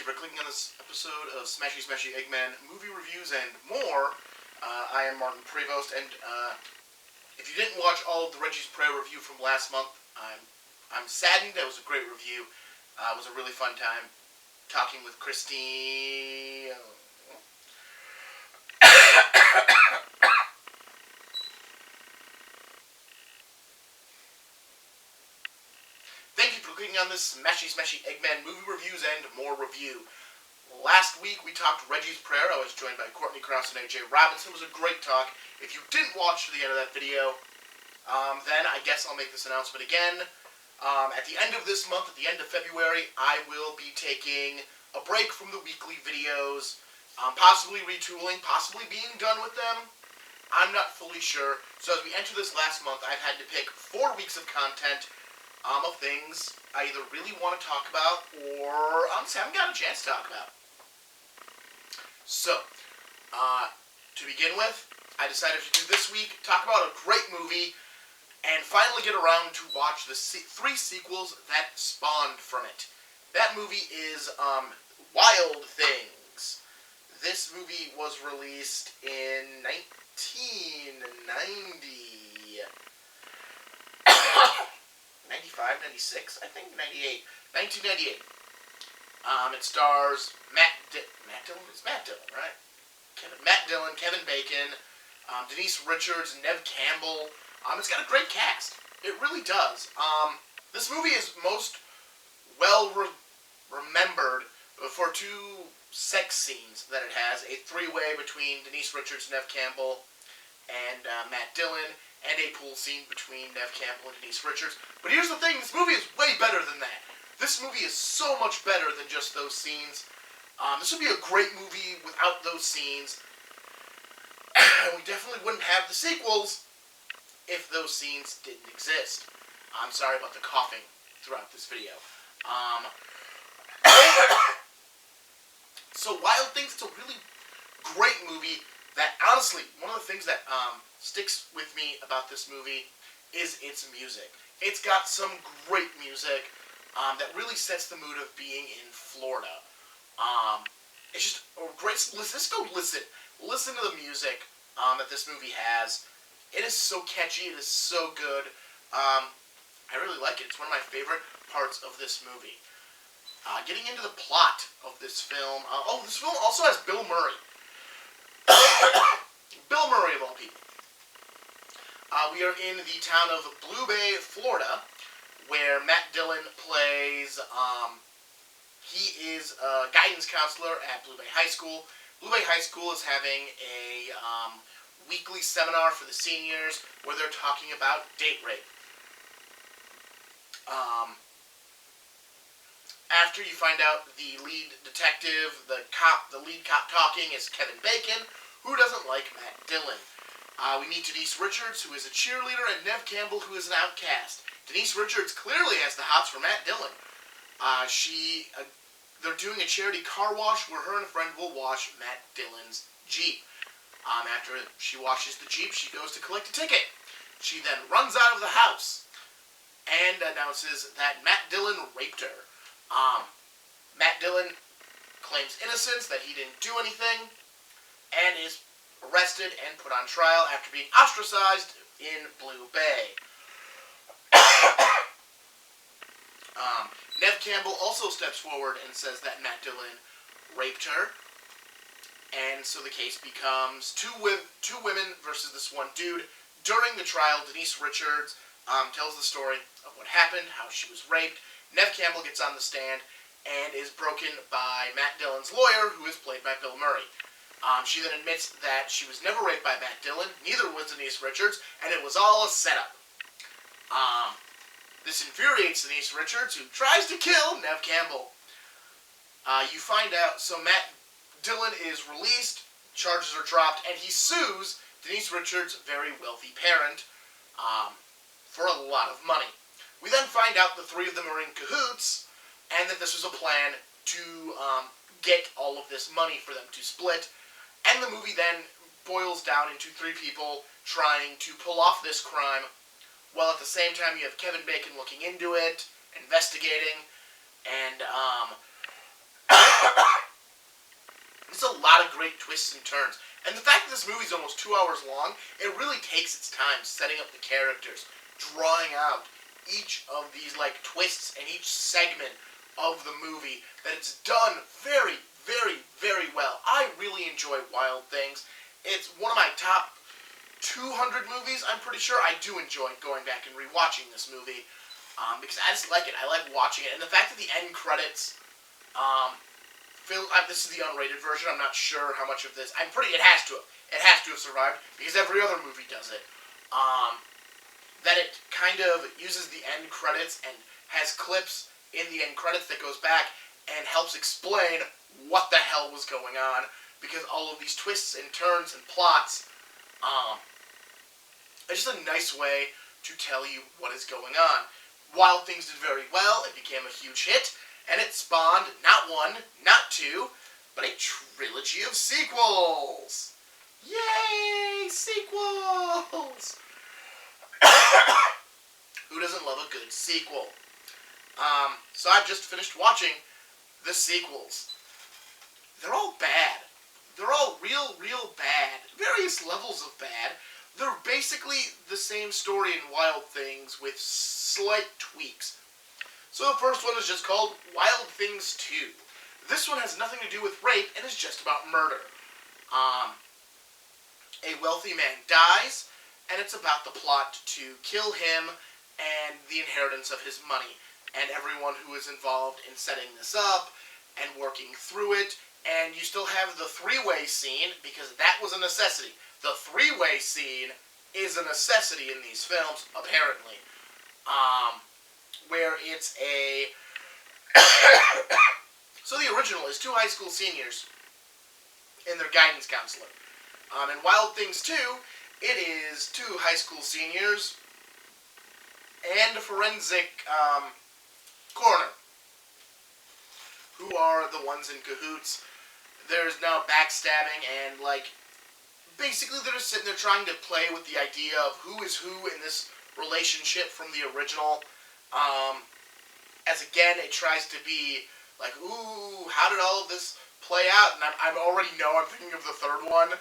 you for clicking on this episode of Smashy Smashy Eggman movie reviews and more. I am Martin Prevost, and if you didn't watch all of the Reggie's Prayer review from last month, I'm saddened. That was a great review. It was a really fun time talking with Christine. Thank you for clicking on this Smashy Smashy Eggman movie reviews and more review. Last week we talked Reggie's Prayer. I was joined by Courtney Krause and AJ Robinson. It was a great talk. If you didn't watch to the end of that video, then I guess I'll make this announcement again. At the end of this month, at the end of February, I will be taking a break from the weekly videos, possibly retooling, possibly being done with them. I'm not fully sure. So as we enter this last month, I've had to pick 4 weeks of content of things I either really want to talk about or honestly haven't got a chance to talk about. So, to begin with, I decided to do this week, talk about a great movie, and finally get around to watch the 3 sequels that spawned from it. That movie is Wild Things. This movie was released in 1990. 95, 96, I think 98. 1998. It stars Matt Dillon? It's Matt Dillon, right? Matt Dillon, Kevin Bacon, Denise Richards, Neve Campbell. It's got a great cast. It really does. This movie is most well remembered for 2 sex scenes that it has. A 3-way between Denise Richards, Neve Campbell, and Matt Dillon, and a pool scene between Neve Campbell and Denise Richards. But here's the thing, this movie is way better than that. This movie is so much better than just those scenes. This would be a great movie without those scenes. We definitely wouldn't have the sequels if those scenes didn't exist. I'm sorry about the coughing throughout this video. So Wild Things, it's a really great movie that, honestly, one of the things that sticks with me about this movie is its music. It's got some great music that really sets the mood of being in Florida. It's just a great. Just go listen. Listen to the music that this movie has. It is so catchy. It is so good. I really like it. It's one of my favorite parts of this movie. Getting into the plot of this film. This film also has Bill Murray. Bill Murray, of all people. We are in the town of Blue Bay, Florida, where Matt Dillon plays, he is a guidance counselor at Blue Bay High School. Blue Bay High School is having a weekly seminar for the seniors where they're talking about date rape. After you find out the lead detective, the lead cop talking is Kevin Bacon, who doesn't like Matt Dillon. We meet Denise Richards, who is a cheerleader, and Neve Campbell, who is an outcast. Denise Richards clearly has the hots for Matt Dillon. They're doing a charity car wash where her and a friend will wash Matt Dillon's Jeep. After she washes the Jeep, she goes to collect a ticket. She then runs out of the house and announces that Matt Dillon raped her. Matt Dillon claims innocence, that he didn't do anything, and is arrested and put on trial after being ostracized in Blue Bay. Neve Campbell also steps forward and says that Matt Dillon raped her, and so the case becomes two women versus this one dude. During the trial, Denise Richards tells the story of what happened, how she was raped. Neve Campbell gets on the stand and is broken by Matt Dillon's lawyer, who is played by Bill Murray. She then admits that she was never raped by Matt Dillon, neither was Denise Richards, and it was all a setup. This infuriates Denise Richards, who tries to kill Neve Campbell. You find out, so Matt Dillon is released, charges are dropped, and he sues Denise Richards' very wealthy parent for a lot of money. We then find out the 3 of them are in cahoots, and that this was a plan to get all of this money for them to split. And the movie then boils down into 3 people trying to pull off this crime, while at the same time you have Kevin Bacon looking into it, investigating, and There's a lot of great twists and turns. And the fact that this movie's almost 2 hours long, it really takes its time setting up the characters, drawing out each of these twists and each segment of the movie. That it's done very, very, very well. I really enjoy Wild Things. It's one of my top 200 movies, I'm pretty sure. I do enjoy going back and rewatching this movie because I just like it. I like watching it. And the fact that the end credits, this is the unrated version. I'm not sure how much of this. It has to have. It has to have survived because every other movie does it. That it kind of uses the end credits and has clips in the end credits that goes back and helps explain what the hell was going on, because all of these twists and turns and plots, it's just a nice way to tell you what is going on. Wild Things did very well. It became a huge hit, and it spawned not one, not two, but a trilogy of sequels. Yay, sequels! Who doesn't love a good sequel? So I've just finished watching the sequels. They're all bad. They're all real, real bad. Various levels of bad. They're basically the same story in Wild Things with slight tweaks. So the first one is just called Wild Things 2. This one has nothing to do with rape and is just about murder. A wealthy man dies, and it's about the plot to kill him and the inheritance of his money, and everyone who is involved in setting this up and working through it. And you still have the three-way scene, because that was a necessity. The three-way scene is a necessity in these films, apparently. Where it's a... So the original is two high school seniors and their guidance counselor. In Wild Things 2, it is two high school seniors and a forensic coroner, who are the ones in cahoots. There's now backstabbing and, basically they're just sitting there trying to play with the idea of who is who in this relationship from the original. As again, it tries to be ooh, how did all of this play out? And I'm already I'm thinking of the third one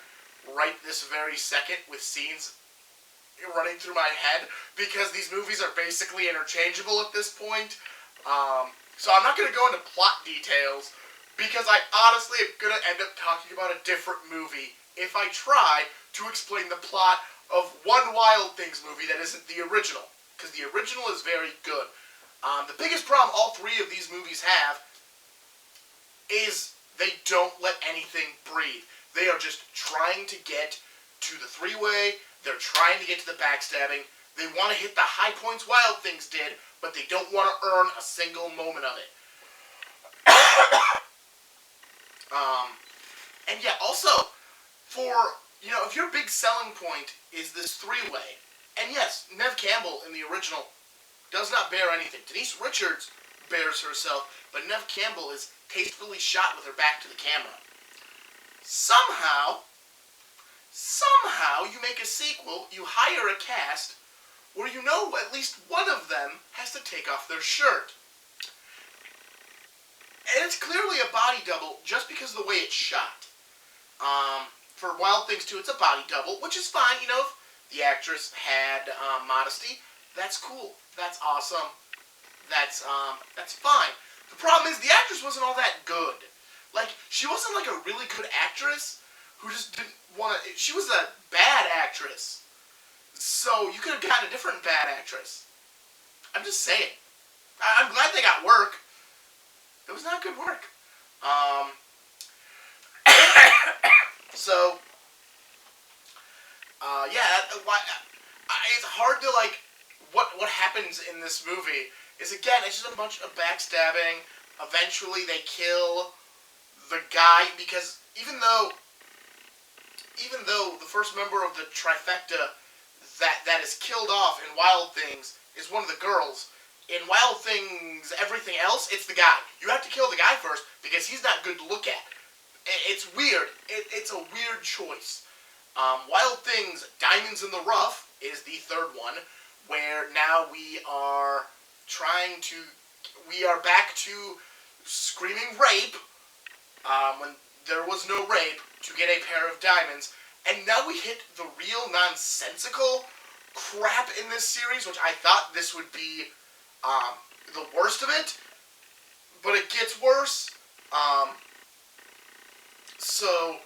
right this very second, with scenes running through my head, because these movies are basically interchangeable at this point. So I'm not going to go into plot details, because I honestly am going to end up talking about a different movie if I try to explain the plot of one Wild Things movie that isn't the original, because the original is very good. The biggest problem all three of these movies have is they don't let anything breathe. They are just trying to get to the three-way. They're trying to get to the backstabbing. They want to hit the high points Wild Things did, but they don't want to earn a single moment of it. And yeah, also, if your big selling point is this three-way, and yes, Neve Campbell in the original does not bear anything. Denise Richards bears herself, but Neve Campbell is tastefully shot with her back to the camera. Somehow you make a sequel, you hire a cast where at least one of them has to take off their shirt. And it's clearly a body double just because of the way it's shot. For Wild Things 2, it's a body double, which is fine. If the actress had modesty, that's cool. That's awesome. That's fine. The problem is the actress wasn't all that good. She wasn't a really good actress who just didn't want to... She was a bad actress. So you could have gotten a different bad actress. I'm just saying. I'm glad they got work. It was not good work. So, it's hard to, what happens in this movie is, again, it's just a bunch of backstabbing. Eventually they kill the guy, because even though the first member of the trifecta that is killed off in Wild Things is one of the girls, in Wild Things, everything else, it's the guy. You have to kill the guy first, because he's not good to look at. It's weird. It's a weird choice. Wild Things, Diamonds in the Rough is the third one, where now we are back to screaming rape, when there was no rape, to get a pair of diamonds. And now we hit the real nonsensical crap in this series, which I thought this would be the worst of it, but it gets worse. So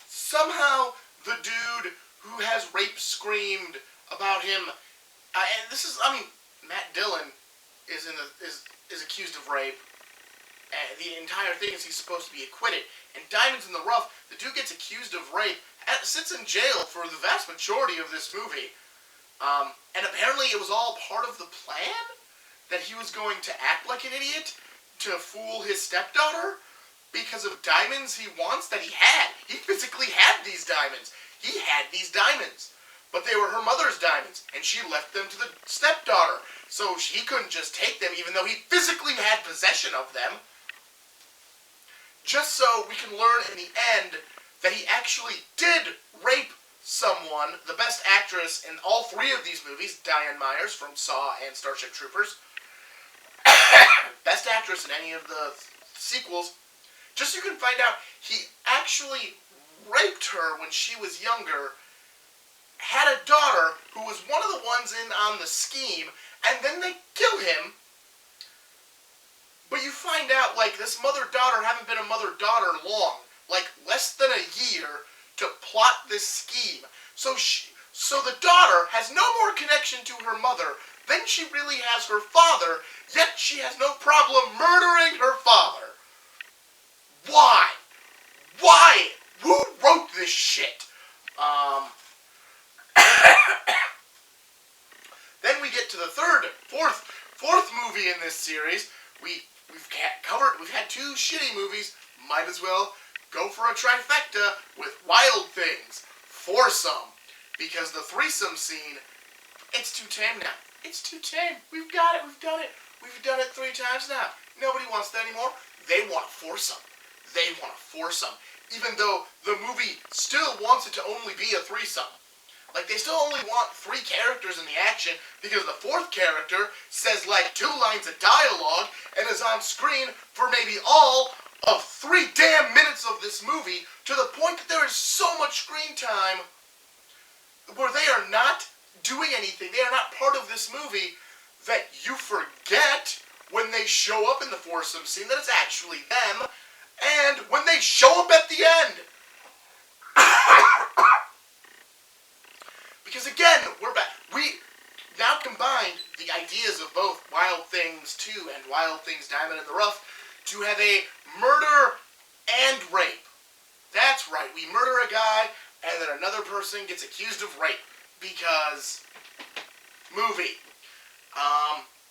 somehow the dude who has rape screamed about him, and this is, I mean, Matt Dillon is accused of rape. And the entire thing is he's supposed to be acquitted. And Diamonds in the Rough, the dude gets accused of rape, sits in jail for the vast majority of this movie. And apparently it was all part of the plan that he was going to act like an idiot to fool his stepdaughter because of diamonds he wants that he had. He physically had these diamonds. He had these diamonds. But they were her mother's diamonds, and she left them to the stepdaughter. So he couldn't just take them, even though he physically had possession of them. Just so we can learn in the end that he actually did rape someone, the best actress in all three of these movies, Diane Myers from Saw and Starship Troopers. Best actress in any of the sequels. Just so you can find out, he actually raped her when she was younger, had a daughter who was one of the ones in on the scheme, and then they kill him. But you find out, like, this mother-daughter haven't been a mother-daughter long. Like, less than a year to plot this scheme. So the daughter has no more connection to her mother than she really has her father, yet she has no problem murdering her father. Why? Why? Who wrote this shit? Then we get to the fourth movie in this series. We've had two shitty movies. Might as well go for a trifecta with Wild Things, Foursome, because the threesome scene, it's too tame now. It's too tame. We've got it. We've done it. We've done it 3 times now. Nobody wants that anymore. They want a foursome. They want a foursome, even though the movie still wants it to only be a threesome. Like, they still only want 3 characters in the action because the 4th character says, like, 2 lines of dialogue and is on screen for maybe all of 3 damn minutes of this movie, to the point that there is so much screen time where they are not doing anything. They are not part of this movie, that you forget when they show up in the foursome scene that it's actually them, and when they show up at the end. Because again, we're back. We now combined the ideas of both Wild Things 2 and Wild Things Diamond in the Rough to have a murder and rape. That's right, we murder a guy and then another person gets accused of rape. Because movie.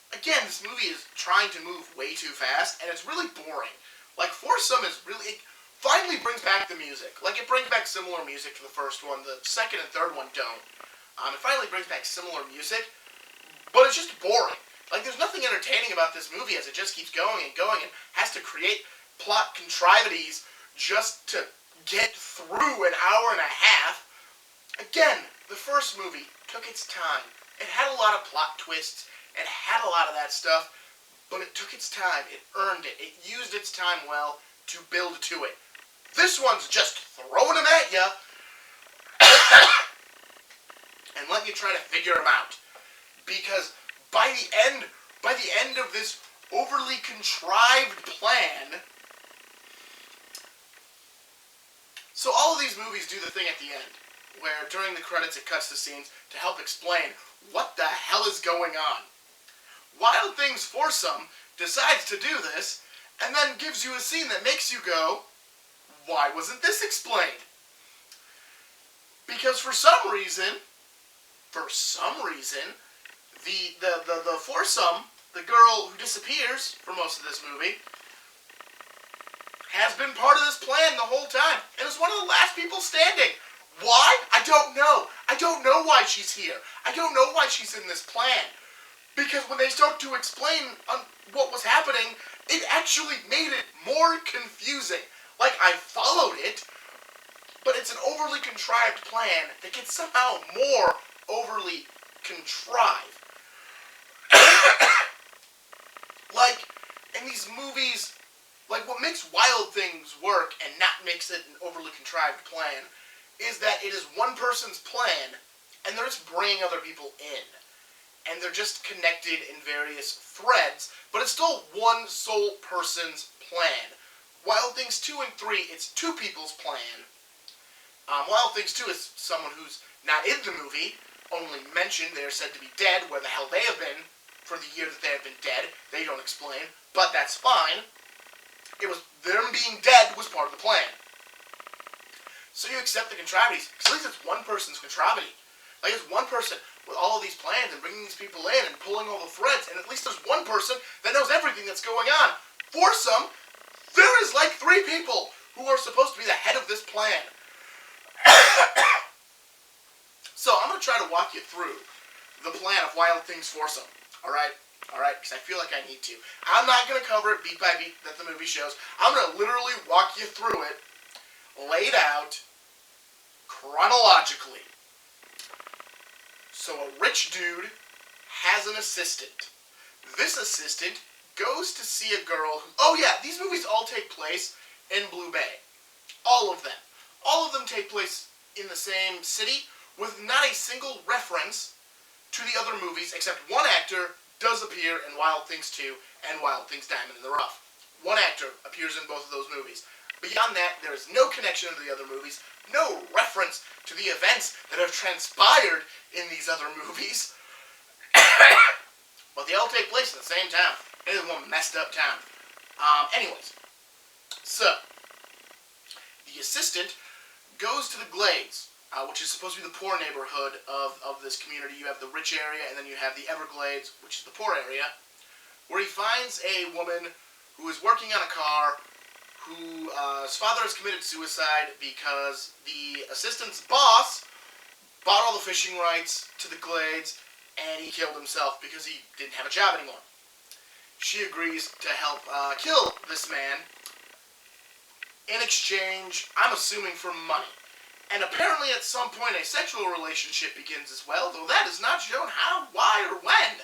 Again, this movie is trying to move way too fast, and it's really boring. Like, Foursome is really... It finally brings back the music. Like, it brings back similar music to the first one. The second and third one don't. It finally brings back similar music, but it's just boring. Like, there's nothing entertaining about this movie as it just keeps going and going and has to create plot contrivities just to get through an hour and a half. Again, the first movie took its time. It had a lot of plot twists. It had a lot of that stuff, but it took its time. It earned it. It used its time well to build to it. This one's just throwing them at you and letting you try to figure them out. Because by the end of this overly contrived plan, so all of these movies do the thing at the end, where during the credits it cuts to scenes to help explain what the hell is going on. Wild Things Foursome decides to do this, and then gives you a scene that makes you go, why wasn't this explained? Because for some reason, the foursome, the girl who disappears for most of this movie, has been part of this plan the whole time, and is one of the last people standing. Why? I don't know. I don't know why she's here. I don't know why she's in this plan. Because when they start to explain what was happening, it actually made it more confusing. Like, I followed it, but it's an overly contrived plan that gets somehow more overly contrived. Like, these movies, like what makes Wild Things work and not makes it an overly contrived plan is that it is one person's plan and they're just bringing other people in. And they're just connected in various threads, but it's still one sole person's plan. Wild Things 2 and 3, it's two people's plan. Wild Things 2 is someone who's not in the movie, only mentioned. They're said to be dead. Where the hell they have been for the year that they have been dead, they don't explain, but that's fine. It was them being dead was part of the plan. So you accept the contrivities, because at least it's one person's contrivity. Like, it's one person with all of these plans and bringing these people in and pulling all the threads, and at least there's one person that knows everything that's going on. Foursome, there is like three people who are supposed to be the head of this plan. So I'm going to try to walk you through the plan of Wild Things Foursome. Alright? Alright? Because I feel like I need to. I'm not going to cover it beat by beat that the movie shows. I'm going to literally walk you through it, laid out, chronologically. So a rich dude has an assistant. This assistant goes to see a girl who... Oh yeah, these movies all take place in Blue Bay. All of them. All of them take place in the same city with not a single reference to the other movies, except one actor does appear in Wild Things 2 and Wild Things Diamond in the Rough. One actor appears in both of those movies. Beyond that, there is no connection to the other movies, no reference to the events that have transpired in these other movies. But they all take place in the same town. It is one messed up town. Anyways, so the assistant goes to the Glades, which is supposed to be the poor neighborhood of this community. You have the rich area, and then you have the Everglades, which is the poor area, where he finds a woman who is working on a car, whose father has committed suicide because the assistant's boss bought all the fishing rights to the Glades, and he killed himself because he didn't have a job anymore. She agrees to help kill this man in exchange, I'm assuming, for money. And apparently at some point a sexual relationship begins as well, though that is not shown how, why, or when.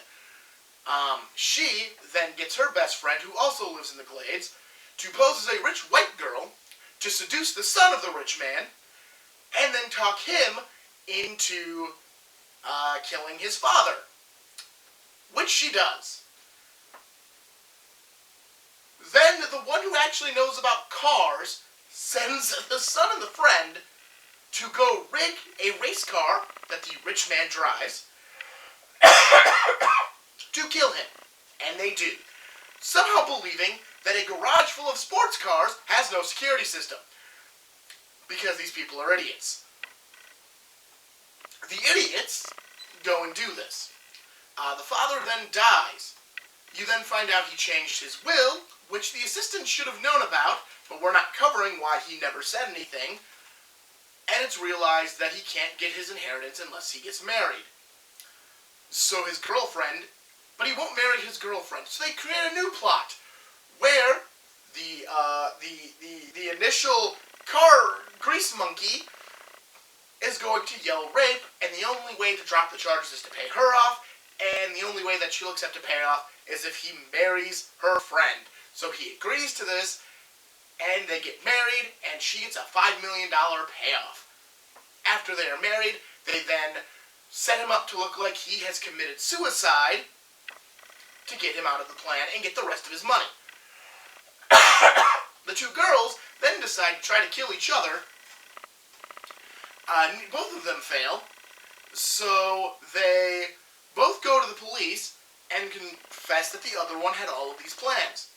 She then gets her best friend, who also lives in the Glades, to pose as a rich white girl to seduce the son of the rich man, and then talk him into killing his father. Which she does. Then the one who actually knows about cars sends the son and the friend to go rig a race car that the rich man drives to kill him. And they do. Somehow believing that a garage full of sports cars has no security system. Because these people are idiots. The idiots go and do this. The father then dies. You then find out he changed his will, which the assistant should have known about, but we're not covering why he never said anything. And it's realized that he can't get his inheritance unless he gets married. So his girlfriend, but he won't marry his girlfriend. So they create a new plot where the initial car grease monkey is going to yell rape, and the only way to drop the charges is to pay her off, and the only way that she'll accept a payoff is if he marries her friend. So he agrees to this, and they get married, and she gets a $5 million payoff. After they are married, they then set him up to look like he has committed suicide to get him out of the plan and get the rest of his money. The two girls then decide to try to kill each other. Both of them fail, so they both go to the police and confess that the other one had all of these plans.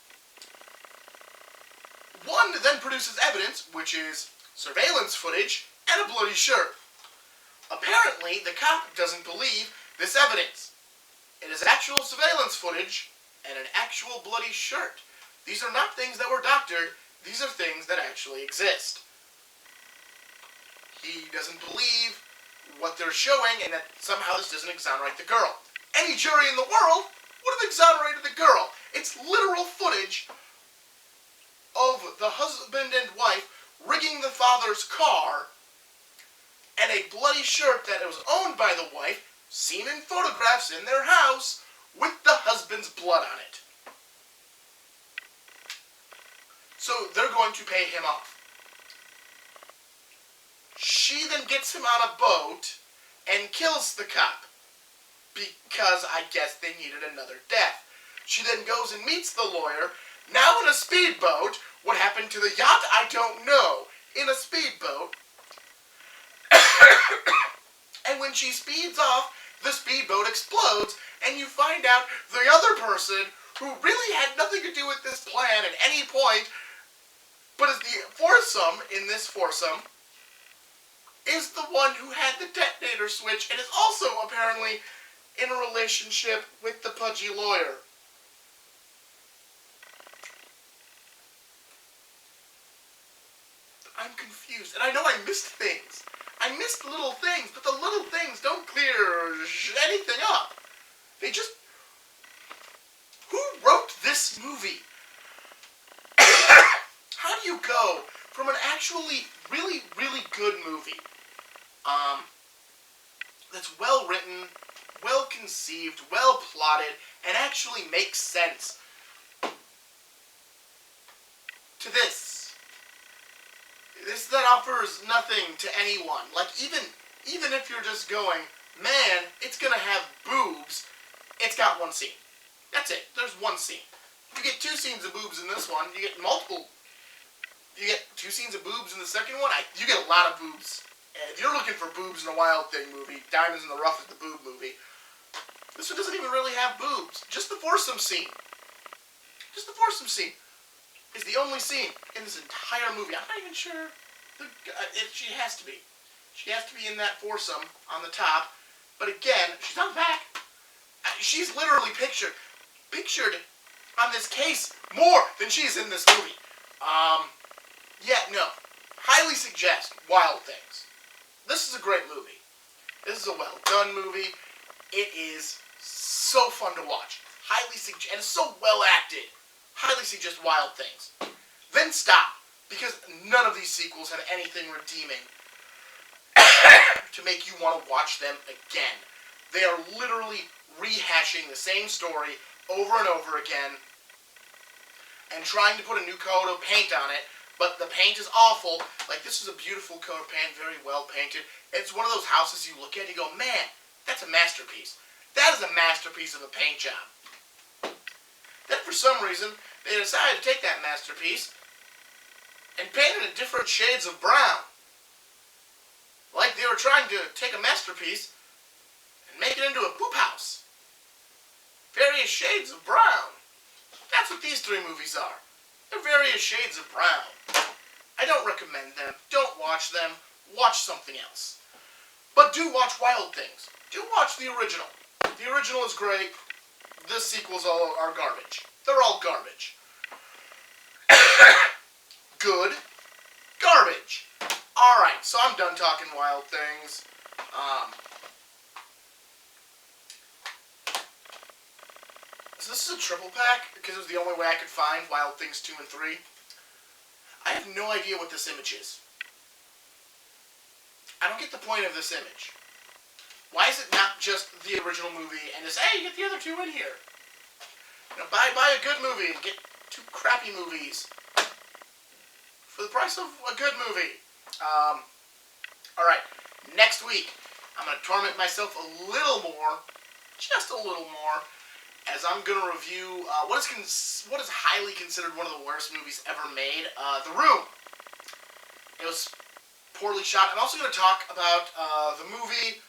One then produces evidence, which is surveillance footage and a bloody shirt. Apparently, the cop doesn't believe this evidence. It is actual surveillance footage and an actual bloody shirt. These are not things that were doctored. These are things that actually exist. He doesn't believe what they're showing, and that somehow this doesn't exonerate the girl. Any jury in the world would have exonerated the girl. It's literal footage of the husband and wife rigging the father's car, and a bloody shirt that was owned by the wife, seen in photographs in their house, with the husband's blood on it. So they're going to pay him off. She then gets him on a boat and kills the cop. Because I guess they needed another death. She then goes and meets the lawyer, now in a speedboat. What happened to the yacht, I don't know. In a speedboat. And when she speeds off, the speedboat explodes, and you find out the other person, who really had nothing to do with this plan at any point, but is the foursome in this foursome, is the one who had the detonator switch, and is also apparently in a relationship with the pudgy lawyer. I'm confused, and I know I missed things. I missed little things, but the little things don't clear anything up. They just... Who wrote this movie? How do you go from an actually really, really good movie, that's well written, well conceived, well plotted, and actually makes sense, to this that offers nothing to anyone? Like, even if you're just going, man, it's gonna have boobs, it's got one scene. That's it. There's one scene. You get 2 scenes of boobs in this one. You get multiple. You get 2 scenes of boobs in the second one. You get a lot of boobs. And if you're looking for boobs in a Wild Thing movie, Diamonds in the Rough is the boob movie. This one doesn't even really have boobs. Just the foursome scene. Just the foursome scene is the only scene in this entire movie. I'm not even sure. She has to be. She has to be in that foursome on the top. But again, she's on the back. She's literally pictured on this case more than she's in this movie. Yeah, no. Highly suggest Wild Things. This is a great movie. This is a well-done movie. It is so fun to watch. Highly suggest, and it's so well acted. Highly suggest Wild Things. Then stop, because none of these sequels have anything redeeming to make you want to watch them again. They are literally rehashing the same story over and over again and trying to put a new coat of paint on it, but the paint is awful. Like, this is a beautiful coat of paint, very well painted. It's one of those houses you look at and you go, man, that's a masterpiece. That is a masterpiece of a paint job. Then for some reason, they decided to take that masterpiece and paint it in different shades of brown. Like they were trying to take a masterpiece and make it into a poop house. Various shades of brown. That's what these 3 movies are. They're various shades of brown. I don't recommend them. Don't watch them. Watch something else. But do watch Wild Things. Do watch the original. The original is great. The sequels all are garbage. They're all garbage. Good. Garbage. Alright, so I'm done talking Wild Things. So this is a triple pack, because it was the only way I could find Wild Things 2 and 3. I have no idea what this image is. I don't get the point of this image. Why is it not just the original movie and just, hey, get the other 2 in here? You know, buy a good movie and get 2 crappy movies for the price of a good movie. Alright, next week, I'm going to torment myself a little more, just a little more, as I'm going to review what is highly considered one of the worst movies ever made, The Room. It was poorly shot. I'm also going to talk about the movie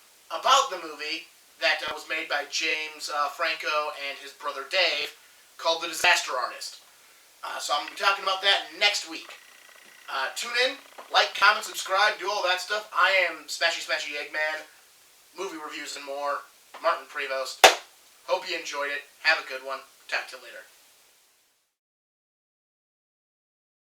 that was made by James Franco and his brother Dave, called The Disaster Artist. So I'm going to be talking about that next week. Tune in, like, comment, subscribe, do all that stuff. I am Smashy Smashy Eggman. Movie reviews and more. Martin Prevost. Hope you enjoyed it. Have a good one. Talk to you later.